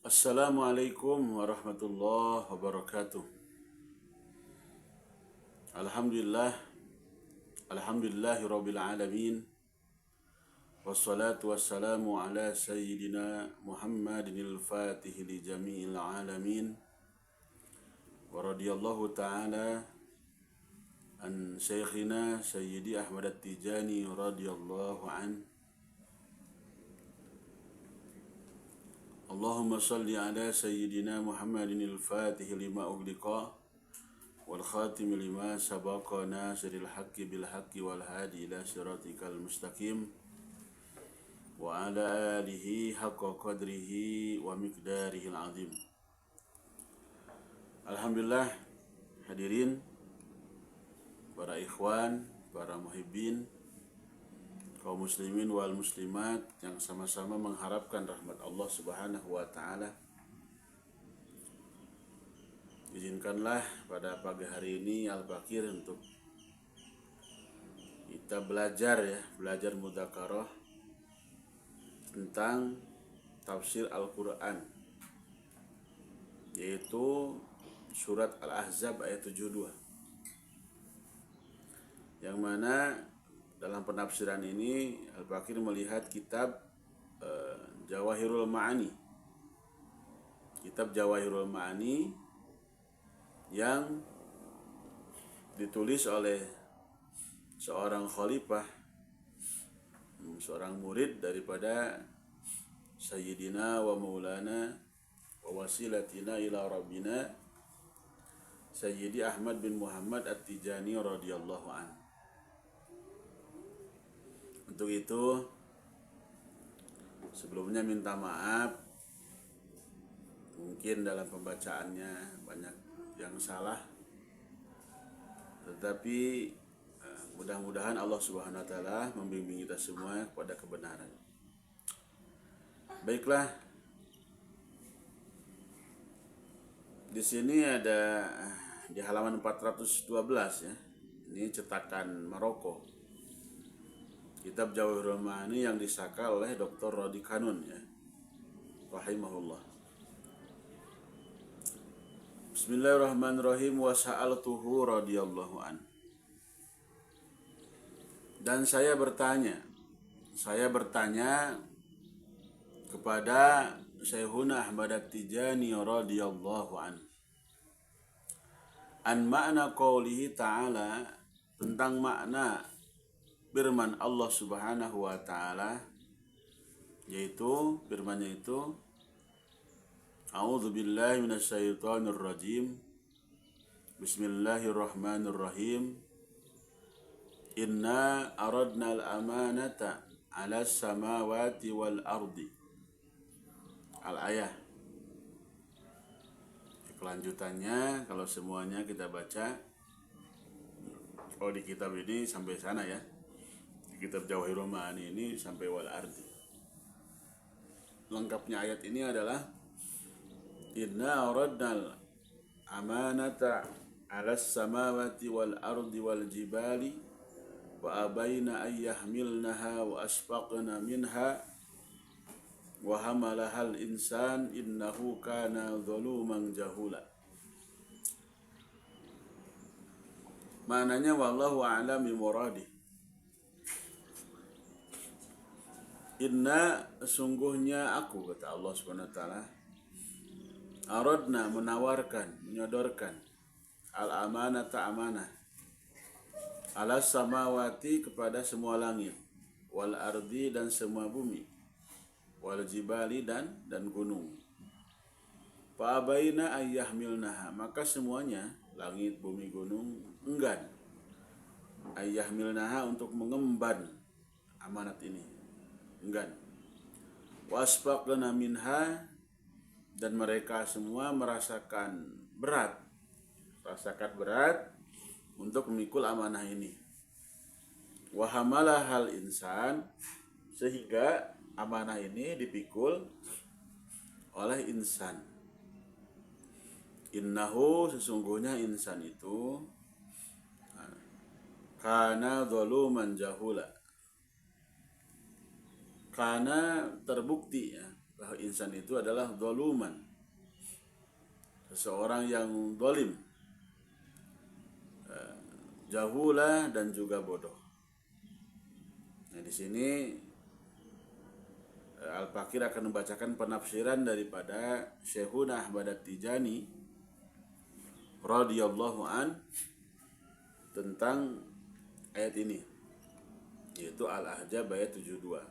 Assalamualaikum warahmatullahi wabarakatuh. Alhamdulillah, alhamdulillahirabbil alamin. Wassalatu wassalamu ala sayyidina Muhammadinil Fatih li jami'il alamin. Wa radiyallahu ta'ala an syekhina Sayyidi Ahmad At-Tijani radhiyallahu an. Allahumma salli ala sayyidina Muhammadinil Fatih lima ughliqa wal khatim lima sabaqa nasiril haqqi bil haqqi wal hadi ila siratikal mustaqim wa ala alihi haqqa qadrihi wa miqdarihil azim. Alhamdulillah, hadirin, para ikhwan, para muhibbin, kaum muslimin wal muslimat yang sama-sama mengharapkan rahmat Allah Subhanahu wa taala. Izinkanlah pada pagi hari ini Al-Bakir untuk kita belajar mudzakarah tentang tafsir Al-Qur'an, yaitu surat Al-Ahzab ayat 72. Yang mana dalam penafsiran ini Al-Bakir melihat kitab Jawahirul Ma'ani. Kitab Jawahirul Ma'ani yang ditulis oleh seorang khalifah, seorang murid daripada Sayyidina wa Maulana wa wasilatina ila Rabbina Sayyidi Ahmad bin Muhammad At-Tijani radhiyallahu an. Untuk itu sebelumnya minta maaf, mungkin dalam pembacaannya banyak yang salah, tetapi mudah-mudahan Allah Subhanahu wa taala membimbing kita semua kepada kebenaran. Baiklah, di sini ada di halaman 412 ya. Ini cetakan Maroko. Kitab Jawahirul Ma'ani yang disaka oleh Dr. Rodi Kanun ya, rahimahullah. Bismillahirrahmanirrahim. Wa sa'altuhu radhiyallahu an. Dan saya bertanya kepada Syekhuna Ahmad At-Tijani radhiyallahu an. An ma'na qaulihi ta'ala, tentang makna firman Allah Subhanahu wa taala, yaitu firman-Nya itu A'udzu billahi minasyaitonir rajim. Bismillahirrahmanirrahim. Inna aradna al-amanata 'alas samawati wal ardi. Al-ayah. Kelanjutannya kalau semuanya kita baca, di kitab ini sampai sana ya. Di kitab Jawahirul Ma'ani ini sampai wal ardi. Lengkapnya ayat ini adalah Inna aradnal amanata 'alas samawati wal ardi wal jibali wa abaina ay yahmilnaha wa asfaqna minha wa hamalahal insan innahu kana zaluman jahula. Maknanya wallahu a'lam bi muradi. Inna, sungguhnya aku, kata Allah Subhanahu wa taala, aradna, menawarkan, menyodorkan, al-amanata, amanah, alas samawati, kepada semua langit, wal ardi, dan semua bumi, wal jibali, dan gunung. Fa abaina ayyahmilnaha, maka semuanya, langit, bumi, gunung, enggan ayyahmilnaha, untuk mengemban amanat ini, enggan. Wasfaqna minha, dan mereka semua merasakan berat untuk memikul amanah ini. Wa hamalahal insan, sehingga amanah ini dipikul oleh insan. Innahu, sesungguhnya insan itu, kana zaluman jahula, karena terbukti ya, bahwa insan itu adalah zaluman, seseorang yang zalim, jahula dan juga bodoh. Nah, di sini Al-Fakir akan membacakan penafsiran daripada Syekhuna Ahmad At-Tijani radhiyallahu an tentang ayat ini, yaitu Al-Ahzab ayat 72.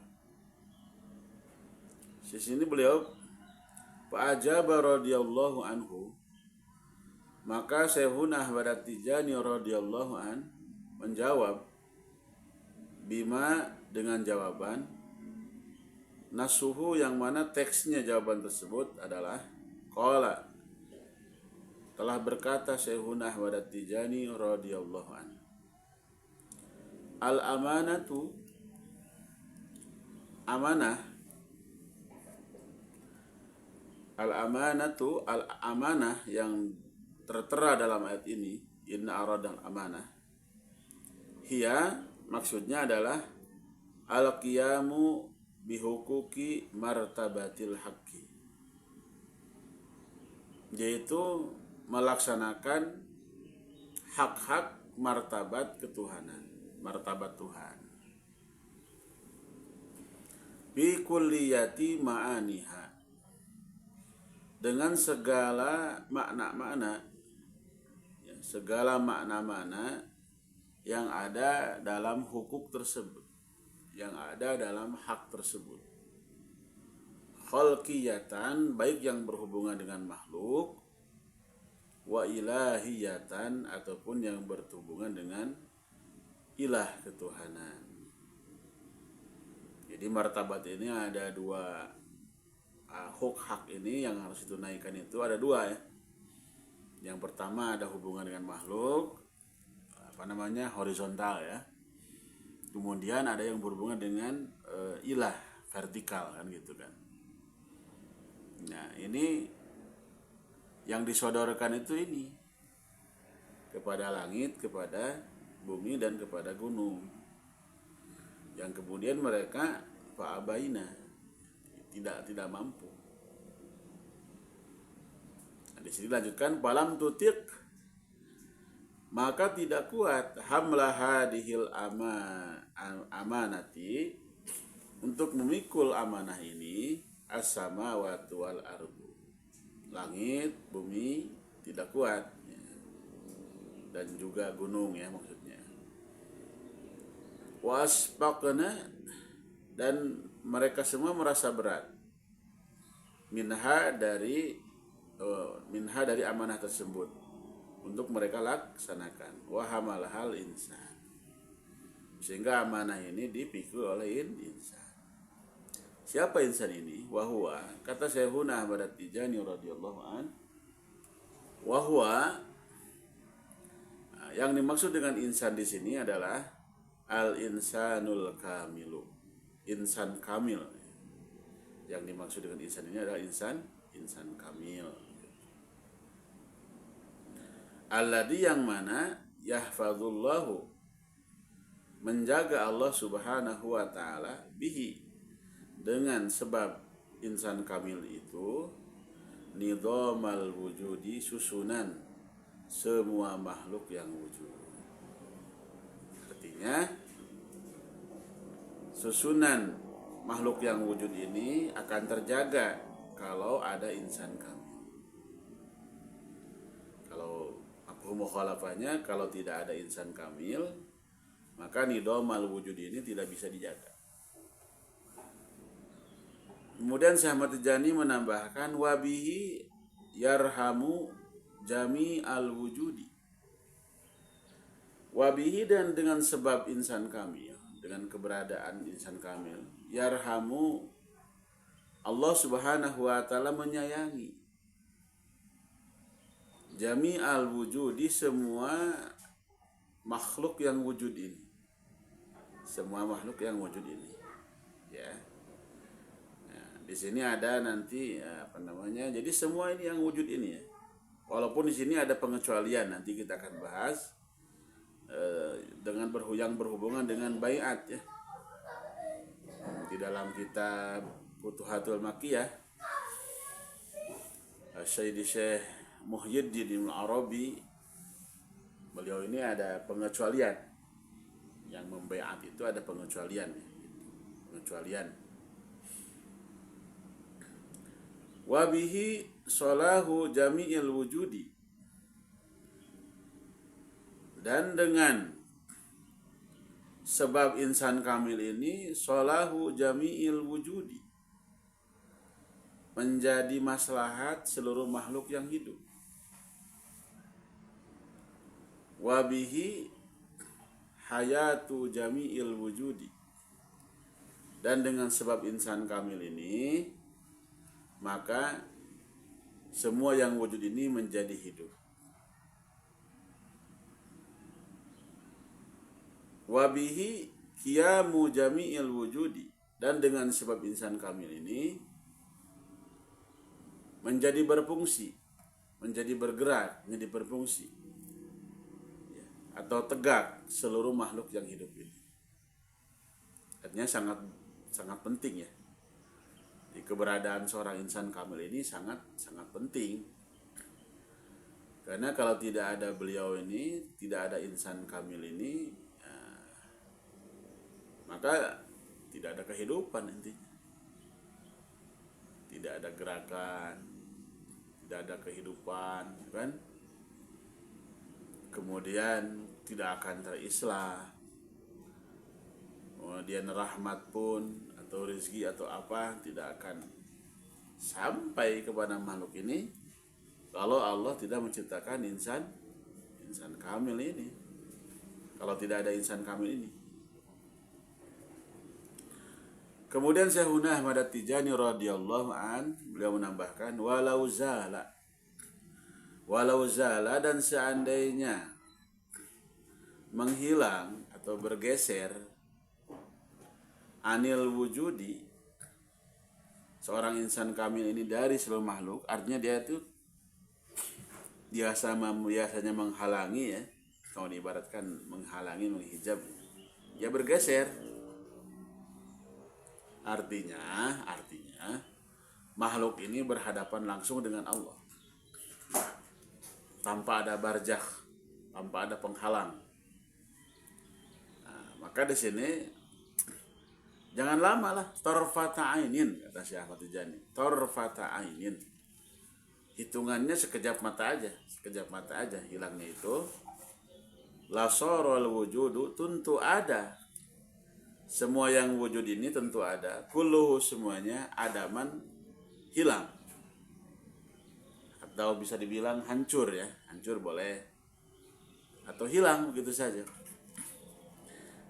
Di sini beliau fa'ajaba radhiyallahu anhu, maka Syekhuna Ahmad At-Tijani radhiyallahu an menjawab bima dengan jawaban nasuhu, yang mana teksnya jawaban tersebut adalah qala, telah berkata Syekhuna Ahmad At-Tijani radhiyallahu an, al-amanatu, amanah, al-amanatu, al-amanah yang tertera dalam ayat ini, inna aradal amanah, hiya, maksudnya adalah al-qiyamu bihukuki martabatil haqqi, yaitu melaksanakan hak-hak martabat ketuhanan, martabat Tuhan, bi kulliyati ma'aniha, dengan segala makna-makna, segala makna-makna yang ada dalam hukuk tersebut, yang ada dalam hak tersebut, khalqiyatan, baik yang berhubungan dengan makhluk, wa ilahiyatan, ataupun yang berhubungan dengan ilah, ketuhanan. Jadi martabat ini ada dua, hak ini yang harus ditunaikan itu ada dua ya. Yang pertama ada hubungan dengan makhluk, horizontal ya. Kemudian ada yang berhubungan dengan ilah, vertikal kan gitu kan. Nah, ini yang disodorkan itu ini kepada langit, kepada bumi dan kepada gunung. Yang kemudian mereka fa'abaina, tidak mampu. Nah, di sini lanjutkan falam tutik, maka tidak kuat hamlah hadhil amanati, untuk memikul amanah ini, as-samawati wal ardu, langit, bumi tidak kuat ya. Dan juga gunung ya maksudnya. Wasbaqna, dan mereka semua merasa berat minha dari amanah tersebut untuk mereka laksanakan. Wahamal hal insan, sehingga amanah ini dipikul oleh insan. Siapa insan ini? Wahwa, kata Syekhuna Ahmad At-Tijani radhiyallahu an, wahwa, yang dimaksud dengan insan di sini adalah al-insanul kamilu, insan kamil. Yang dimaksud dengan insan ini adalah insan kamil. Alladzi, yang mana yahfazullahu, menjaga Allah subhanahu wa ta'ala, bihi, dengan sebab insan kamil itu, nidhamal wujudi, susunan semua makhluk yang wujud. Artinya susunan makhluk yang wujud ini akan terjaga kalau ada insan kamil. Kalau mukhalafahnya, kalau tidak ada insan kamil, maka nidhamal wujud ini tidak bisa dijaga. Kemudian Syekh Ahmad Tijani menambahkan wabihi yarhamu jami al wujudi, wabihi, dan dengan sebab insan kamil, dengan keberadaan insan kamil, yarhamu, Allah subhanahu wa ta'ala menyayangi jami al wujudi, semua makhluk yang wujud ini, semua makhluk yang wujud ini ya. Nah, di sini ada nanti jadi semua ini yang wujud ini ya. Walaupun di sini ada pengecualian, nanti kita akan bahas dengan yang berhubungan dengan baiat ya. Di dalam kitab Futuhatul Makkiyah, Sayyidi Syekh Muhyiddin Ibn Arabi, beliau ini ada pengecualian. Yang membaiat itu ada pengecualian. Wabihi solahu jami'il wujudi, dan dengan sebab insan kamil ini solahu jami'il wujudi, menjadi maslahat seluruh makhluk yang hidup. Wabihi hayatu jami'il wujudi, dan dengan sebab insan kamil ini maka semua yang wujud ini menjadi hidup. Wabihi qiyamu jami'il wujudi, dan dengan sebab insan kamil ini menjadi berfungsi, menjadi bergerak, menjadi berfungsi, atau tegak seluruh makhluk yang hidup ini. Artinya sangat penting ya. Di keberadaan seorang insan kamil ini sangat penting. Karena kalau tidak ada beliau ini, tidak ada insan kamil ini, maka tidak ada kehidupan intinya. Tidak ada gerakan, tidak ada kehidupan, kan? Kemudian tidak akan terislah. Kemudian rahmat pun atau rezeki atau apa tidak akan sampai kepada makhluk ini kalau Allah tidak menciptakan insan kamil ini. Kalau tidak ada insan kamil ini. Kemudian Syekhuna Ahmad At-Tijani radhiyallahu an, beliau menambahkan walau zala, dan seandainya menghilang atau bergeser anil wujudi, seorang insan kamil ini dari seluruh makhluk, artinya dia itu biasanya menghalangi ya, kalau diibaratkan menghalangi, menghijab, dia bergeser. Artinya makhluk ini berhadapan langsung dengan Allah tanpa ada barzakh, tanpa ada penghalang. Nah, maka di sini jangan lama lah, tarfata ainin, kata Syekh Ahmad Tijani. Tarfata ainin, hitungannya sekejap mata aja hilangnya itu. La sarul wujudu, tentu ada. Semua yang wujud ini tentu ada. Kulluhu, semuanya, adaman, hilang. Atau bisa dibilang hancur ya, hancur boleh. Atau hilang begitu saja.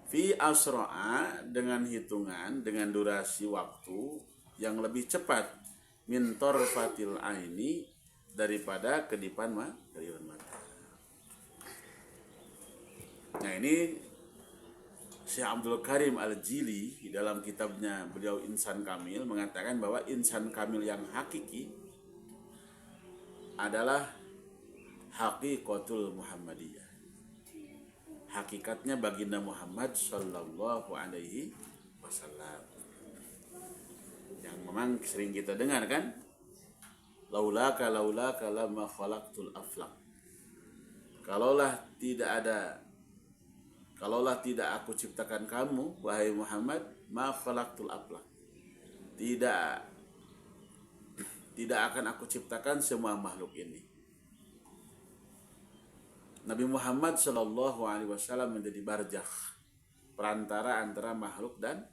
Fi asra'a, dengan hitungan, dengan durasi waktu yang lebih cepat, min tarfatil aini, daripada kedipan mata. Nah ini Syekh Abdul Karim Al-Jili di dalam kitabnya beliau Insan Kamil mengatakan bahwa insan kamil yang hakiki adalah haqiqatul Muhammadiyah. Hakikatnya baginda Muhammad sallallahu alaihi wasallam. Yang memang sering kita dengar kan? Laulaka lama khalaqtul aflaq. Kalaulah tidak aku ciptakan kamu, wahai Muhammad, ma khalaqtul aflaq. Tidak akan aku ciptakan semua makhluk ini. Nabi Muhammad Shallallahu Alaihi Wasallam menjadi barzakh, perantara antara makhluk dan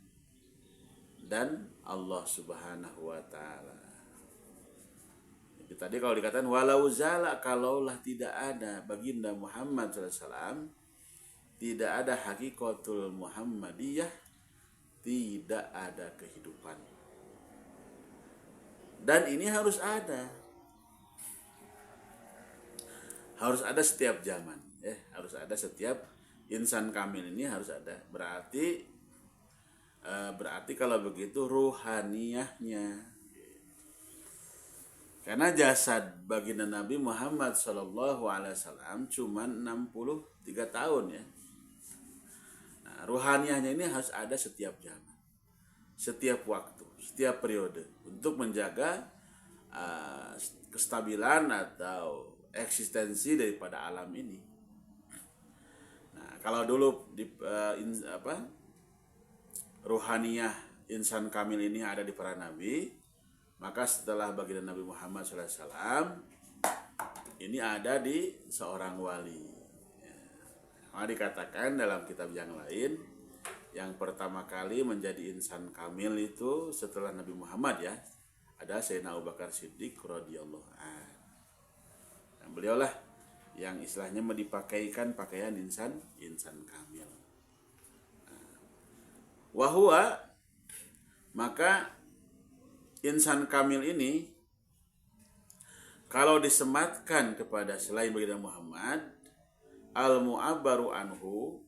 Allah Subhanahu Wa Taala. Jadi tadi kalau dikatakan walau zala, kalaulah tidak ada baginda Muhammad SAW, tidak ada hakikatul Muhammadiyah, tidak ada kehidupan. Dan ini harus ada. Harus ada setiap zaman, harus ada setiap insan kamil ini harus ada. Berarti kalau begitu ruhaniyahnya. Karena jasad baginda Nabi Muhammad SAW cuma 63 tahun ya. Nah, ruhaniyahnya ini harus ada setiap zaman. setiap waktu, setiap periode untuk menjaga kestabilan atau eksistensi daripada alam ini. Nah, kalau dulu ruhaniyah insan kamil ini ada di para nabi, maka setelah baginda Nabi Muhammad SAW ini ada di seorang wali. Maka dikatakan dalam kitab yang lain, yang pertama kali menjadi insan kamil itu setelah Nabi Muhammad ya, ada Sayyidina Abu Bakar Siddiq radhiyallahu anhu. Dan beliaulah yang istilahnya dipakaikan pakaian insan kamil. Wahwa, maka insan kamil ini kalau disematkan kepada selain baginda Muhammad, al-mu'abbaru anhu,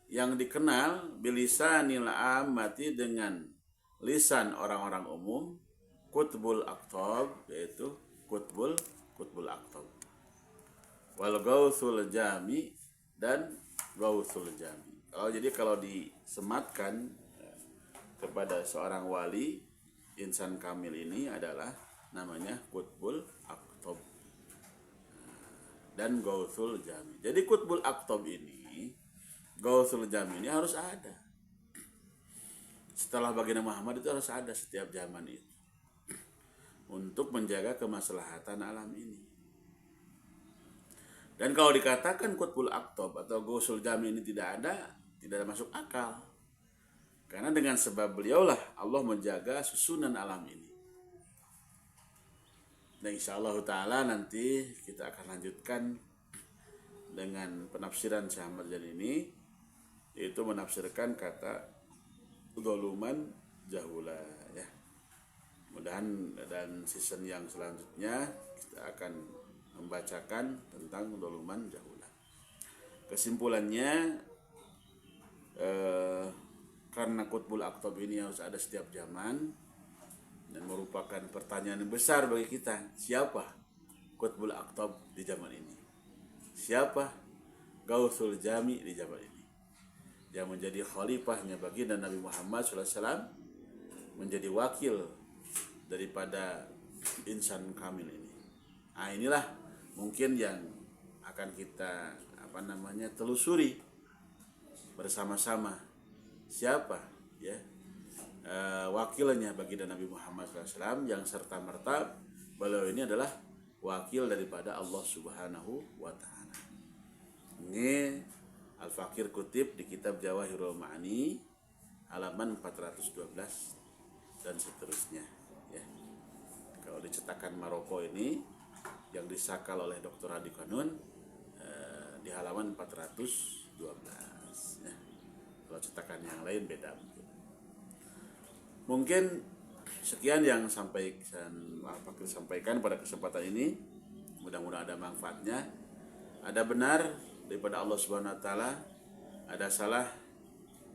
yang dikenal bilisanil ammati, dengan lisan orang-orang umum, kutbul aktab, yaitu kutbul aktab, wal gausul jami, dan gausul jami. Kalau disematkan kepada seorang wali insan kamil ini adalah namanya kutbul aktab dan gausul jami. Jadi kutbul aktab ini, gausul jami ini harus ada. Setelah baginda Muhammad itu harus ada setiap zaman itu untuk menjaga kemaslahatan alam ini. Dan kalau dikatakan kutbul aktab atau gausul jami ini tidak ada masuk akal. Karena dengan sebab beliaulah Allah menjaga susunan alam ini. Dan insyaallah ta'ala nanti kita akan lanjutkan dengan penafsiran Syekh Ahmad Jalil ini, yaitu menafsirkan kata dzuluman jahula ya. Mudahan dan season yang selanjutnya kita akan membacakan tentang dzuluman jahula. Kesimpulannya, karena kutbul aktab ini harus ada setiap zaman dan merupakan pertanyaan yang besar bagi kita, siapa kutbul aktab di zaman ini, siapa gausul jami di zaman ini, yang menjadi khalifahnya baginda Nabi Muhammad SAW, menjadi wakil daripada insan kamil ini. Nah, inilah mungkin yang akan kita telusuri bersama-sama, siapa ya wakilnya baginda Nabi Muhammad SAW, yang serta merta beliau ini adalah wakil daripada Allah Subhanahu wa Ta'ala. Ini Al-Fakir kutip di kitab Jawahirul Ma'ani halaman 412 dan seterusnya ya. Kalau di cetakan Maroko ini yang disakal oleh Dr. Hadi Kanun di halaman 412 ya. Kalau cetakan yang lain beda mungkin. Sekian yang sampaikan pada kesempatan ini. Mudah-mudahan ada manfaatnya. Ada benar daripada Allah Subhanahu wa Ta'ala, ada salah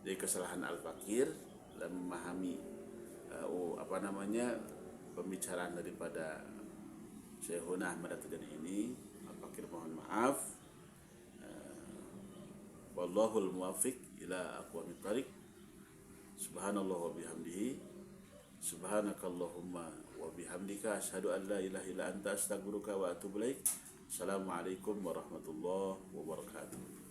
dari kesalahan Al-Fakir dan memahami pembicaraan daripada Syekhuna Ahmad At-Tijani ini. Al-Fakir mohon maaf. Wallahul muwaffiq ila aqwamit thariq. Subhanallah wa bihamdihi, subhanakallahumma wa bihamdika, asyhadu an la ilaha illa anta, astaghfiruka wa atubu ilaik. Assalamualaikum warahmatullahi wabarakatuh.